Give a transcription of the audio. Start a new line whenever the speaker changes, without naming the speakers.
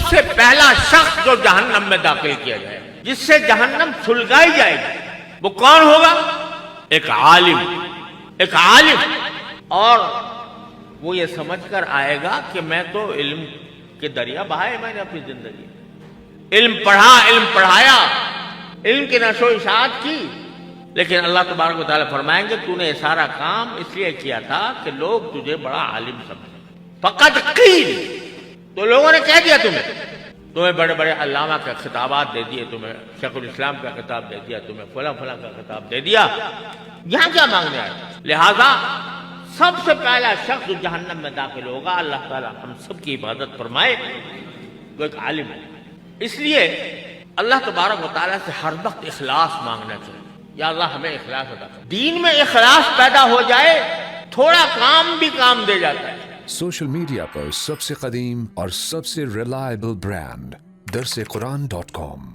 سے پہلا شخص جو جہنم میں داخل کیا جائے، جس سے جہنم سلگائی جائے گی، وہ کون ہوگا؟ ایک عالم، ایک عالم، اور وہ یہ سمجھ کر آئے گا کہ میں تو علم کے دریا بہائے میں نے اپنی زندگی، علم پڑھا، علم پڑھایا، علم کی نشو و اشاعت کی، لیکن اللہ تبارک و تعالیٰ فرمائیں گے تو نے یہ سارا کام اس لیے کیا تھا کہ لوگ تجھے بڑا عالم سمجھیں۔ فقط قیل، تو لوگوں نے کہہ دیا تمہیں بڑے بڑے علامہ کے خطابات دے دیے، تمہیں شیخ الاسلام کا خطاب دے دیا، تمہیں فلاں فلاں کا خطاب دے دیا، یہاں کیا مانگنے آئے؟ لہذا سب سے پہلا شخص جو جہنم میں داخل ہوگا، اللہ تعالیٰ ہم سب کی عبادت فرمائے، وہ ایک عالم ہے۔ اس لیے اللہ تبارک و تعالیٰ سے ہر وقت اخلاص مانگنا چاہیے، یا اللہ ہمیں اخلاص عطا کر۔ دین میں اخلاص پیدا ہو جائے، تھوڑا کام بھی کام دے جاتا ہے۔
سوشل میڈیا پر سب سے قدیم اور سب سے ریلائبل برانڈ درسقرآن.com